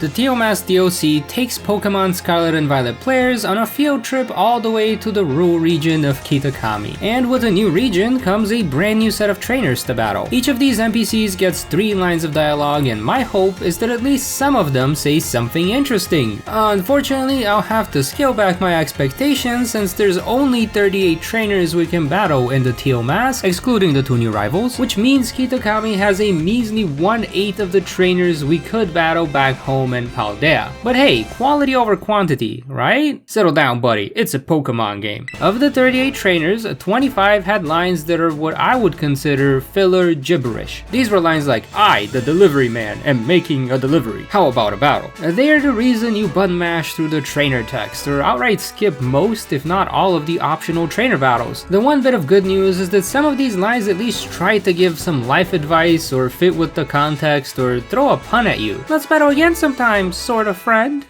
The Teal Mask DLC takes Pokemon Scarlet and Violet players on a field trip all the way to the rural region of Kitakami. And with a new region comes a brand new set of trainers to battle. Each of these NPCs gets 3 lines of dialogue, and my hope is that at least some of them say something interesting. Unfortunately, I'll have to scale back my expectations since there's only 38 trainers we can battle in the Teal Mask, excluding the 2 new rivals, which means Kitakami has a measly 1/8 of the trainers we could battle back home in Paldea. But hey, quality over quantity, right? Settle down, buddy, it's a Pokemon game. Of the 38 trainers, 25 had lines that are what I would consider filler gibberish. These were lines like, "I, the delivery man, am making a delivery. How about a battle?" They are the reason you button mash through the trainer text, or outright skip most, if not all, of the optional trainer battles. The one bit of good news is that some of these lines at least try to give some life advice, or fit with the context, or throw a pun at you. "Let's battle again sometime, sort of friend."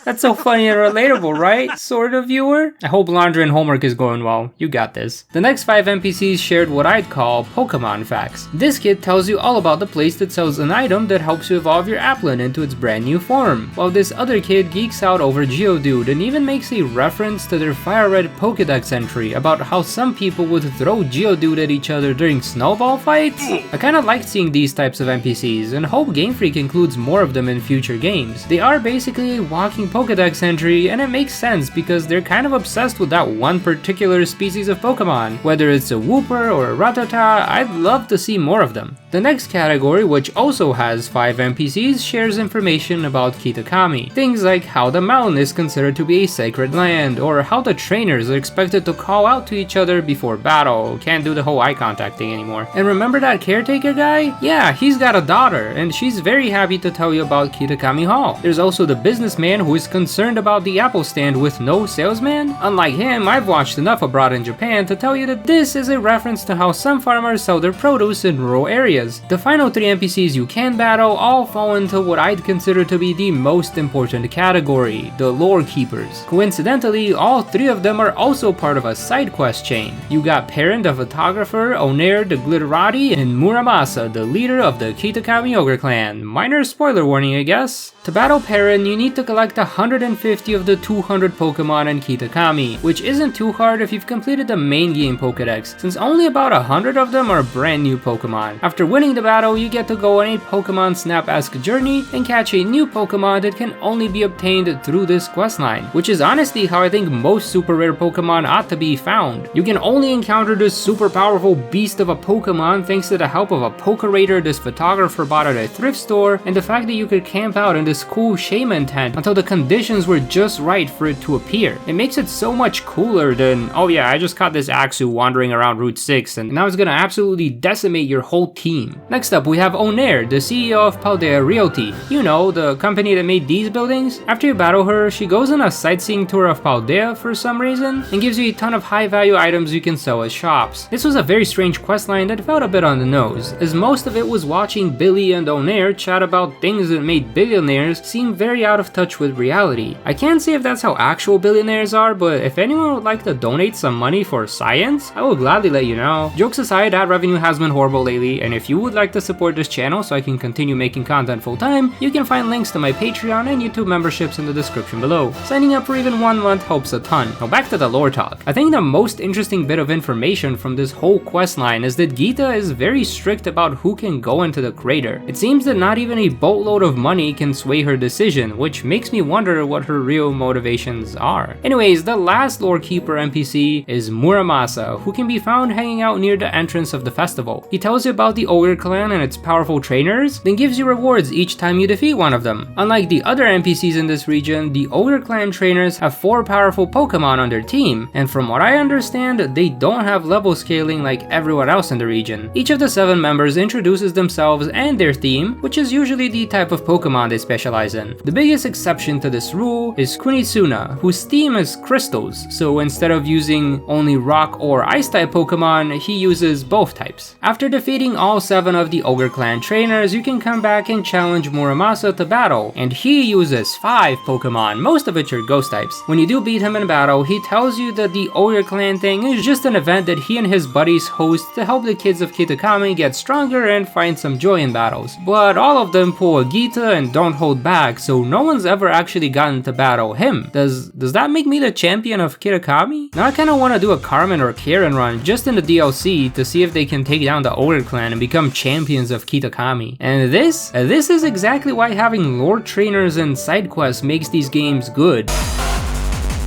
That's so funny and relatable, right? Sort of, viewer? I hope laundry and homework is going well. You got this. The next 5 NPCs shared what I'd call Pokemon facts. This kid tells you all about the place that sells an item that helps you evolve your Applin into its brand new form, while this other kid geeks out over Geodude and even makes a reference to their Fire Red Pokedex entry about how some people would throw Geodude at each other during snowball fights. I kinda like seeing these types of NPCs and hope Game Freak includes more of them in future games. They are basically a walking Pokedex entry, and it makes sense because they're kind of obsessed with that one particular species of Pokemon. Whether it's a Wooper or a Rattata, I'd love to see more of them. The next category, which also has 5 NPCs, shares information about Kitakami. Things like how the mountain is considered to be a sacred land, or how the trainers are expected to call out to each other before battle. Can't do the whole eye contact thing anymore. And remember that caretaker guy? Yeah, he's got a daughter, and she's very happy to tell you about Kitakami Hall. There's also the businessman who is concerned about the apple stand with no salesman. Unlike him, I've watched enough abroad in Japan to tell you that this is a reference to how some farmers sell their produce in rural areas. The final 3 NPCs you can battle all fall into what I'd consider to be the most important category, the lore keepers. Coincidentally, all 3 of them are also part of a side quest chain. You got Perrin the photographer, Onair the glitterati, and Muramasa, the leader of the Kitakami Ogre clan. Minor spoiler warning, I guess. To battle Perrin, you need to collect 150 of the 200 Pokemon in Kitakami, which isn't too hard if you've completed the main game Pokedex, since only about 100 of them are brand new Pokemon. After winning the battle, you get to go on a Pokemon Snap-esque journey and catch a new Pokemon that can only be obtained through this questline, which is honestly how I think most super rare Pokemon ought to be found. You can only encounter this super powerful beast of a Pokemon thanks to the help of a Pokerator this photographer bought at a thrift store, and the fact that you could camp out in this cool shaman tent until the conditions were just right for it to appear. It makes it so much cooler than, "Oh yeah, I just caught this Axu wandering around Route 6 and now it's gonna absolutely decimate your whole team." Next up, we have Onair, the CEO of Paldea Realty. You know, the company that made these buildings. After you battle her, she goes on a sightseeing tour of Paldea for some reason and gives you a ton of high value items you can sell at shops. This was a very strange questline that felt a bit on the nose, as most of it was watching Billy and Onair chat about things that made billionaires seem very out of touch with reality. I can't say if that's how actual billionaires are, but if anyone would like to donate some money for science, I will gladly let you know. Jokes aside, ad revenue has been horrible lately, and if you would like to support this channel so I can continue making content full time, you can find links to my Patreon and YouTube memberships in the description below. Signing up for even 1 month helps a ton. Now back to the lore talk. I think the most interesting bit of information from this whole questline is that Geeta is very strict about who can go into the crater. It seems that not even a boatload of money can sway her decision, which makes me wonder what her real motivations are. Anyways, the last lore keeper NPC is Muramasa, who can be found hanging out near the entrance of the festival. He tells you about the Ogre clan and its powerful trainers, then gives you rewards each time you defeat one of them. Unlike the other NPCs in this region, the Ogre clan trainers have 4 powerful Pokemon on their team, and from what I understand, they don't have level scaling like everyone else in the region. Each of the 7 members introduces themselves and their theme, which is usually the type of Pokemon they specialize in. The biggest exception to this rule is Kunitsuna, whose theme is crystals, so instead of using only rock or ice type Pokemon, he uses both types. After defeating all 7 of the Ogre clan trainers, you can come back and challenge Muramasa to battle, and he uses 5 Pokemon, most of which are ghost types. When you do beat him in battle, he tells you that the Ogre clan thing is just an event that he and his buddies host to help the kids of Kitakami get stronger and find some joy in battles. But all all of them pull a Gita and don't hold back, so no one's ever actually gotten to battle him. Does that make me the champion of Kitakami? Now I kinda wanna do a Carmen or Karen run just in the DLC to see if they can take down the Ogre clan and become champions of Kitakami. And this is exactly why having lore trainers and side quests makes these games good.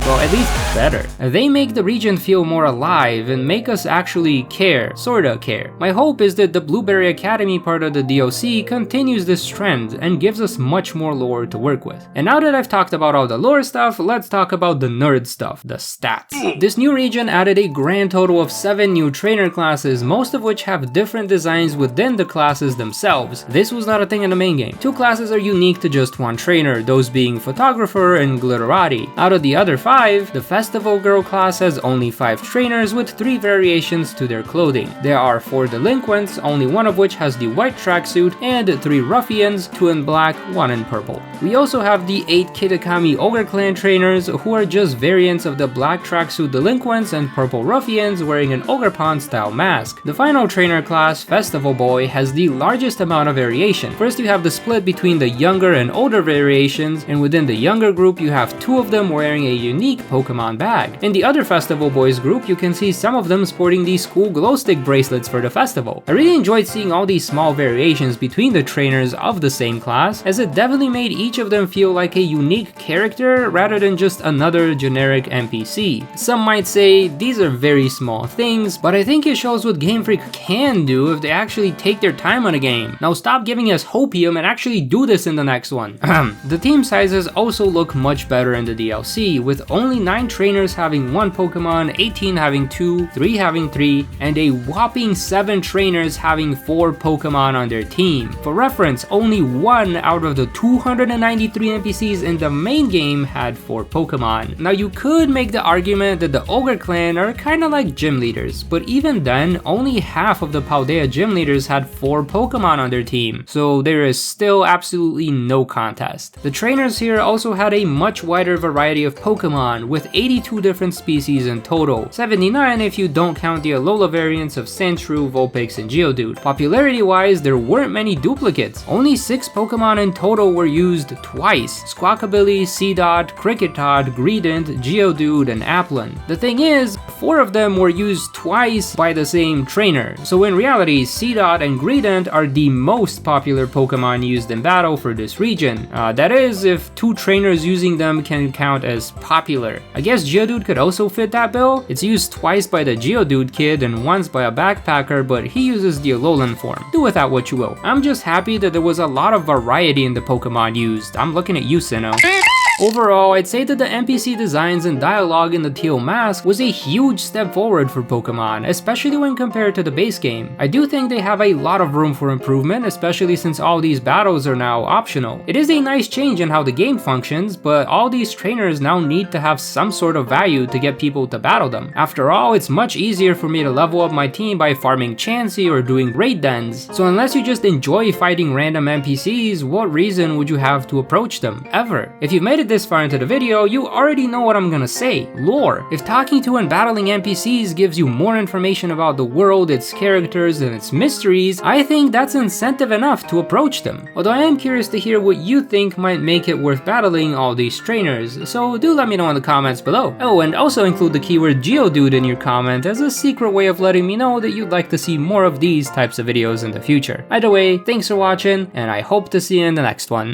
Well, at least better. They make the region feel more alive and make us actually care, sorta care. My hope is that the Blueberry Academy part of the DLC continues this trend and gives us much more lore to work with. And now that I've talked about all the lore stuff, let's talk about the nerd stuff, the stats. This new region added a grand total of 7 new trainer classes, most of which have different designs within the classes themselves. This was not a thing in the main game. 2 classes are unique to just one trainer, those being Photographer and Glitterati. Out of the other 5, the Festival Girl class has only 5 trainers with 3 variations to their clothing. There are 4 delinquents, only one of which has the white tracksuit, and 3 ruffians, 2 in black, 1 in purple. We also have the 8 Kitakami Ogre Clan trainers, who are just variants of the black tracksuit delinquents and purple ruffians wearing an Ogre Pond style mask. The final trainer class, Festival Boy, has the largest amount of variation. First you have the split between the younger and older variations, and within the younger group you have 2 of them wearing a unique Pokemon bag. In the other Festival Boys group, you can see some of them sporting these cool glow stick bracelets for the festival. I really enjoyed seeing all these small variations between the trainers of the same class, as it definitely made each of them feel like a unique character rather than just another generic NPC. Some might say these are very small things, but I think it shows what Game Freak can do if they actually take their time on a game. Now stop giving us hopium and actually do this in the next one. The team sizes also look much better in the DLC, with only 9 trainers having 1 Pokemon, 18 having 2, 3 having 3, and a whopping 7 trainers having 4 Pokemon on their team. For reference, only 1 out of the 293 NPCs in the main game had 4 Pokemon. Now you could make the argument that the Ogre clan are kinda like gym leaders, but even then, only half of the Paldea gym leaders had 4 Pokemon on their team, so there is still absolutely no contest. The trainers here also had a much wider variety of Pokemon, with 82 different species in total, 79 if you don't count the Alola variants of Sandshrew, Vulpix, and Geodude. Popularity wise, there weren't many duplicates. Only 6 Pokemon in total were used twice: Squawkabilly, Seedot, Kricketot, Greedent, Geodude, and Applin. The thing is, 4 of them were used twice by the same trainer, so in reality, Seedot and Greedent are the most popular Pokemon used in battle for this region. That is, if 2 trainers using them can count as popular. I guess Geodude could also fit that bill. It's used twice by the Geodude kid and once by a backpacker, but he uses the Alolan form. Do with that what you will. I'm just happy that there was a lot of variety in the Pokemon used. I'm looking at you, Sinnoh. Overall, I'd say that the NPC designs and dialogue in the Teal mask was a huge step forward for Pokemon, especially when compared to the base game. I do think they have a lot of room for improvement, especially since all these battles are now optional. It is a nice change in how the game functions, but all these trainers now need to have some sort of value to get people to battle them. After all, it's much easier for me to level up my team by farming Chansey or doing raid dens, so unless you just enjoy fighting random NPCs, what reason would you have to approach them, ever? If you've made it this far into the video, you already know what I'm gonna say. Lore. If talking to and battling NPCs gives you more information about the world, its characters, and its mysteries, I think that's incentive enough to approach them. Although I am curious to hear what you think might make it worth battling all these trainers, so do let me know in the comments below. Oh, and also include the keyword Geodude in your comment as a secret way of letting me know that you'd like to see more of these types of videos in the future. Either way, thanks for watching, and I hope to see you in the next one.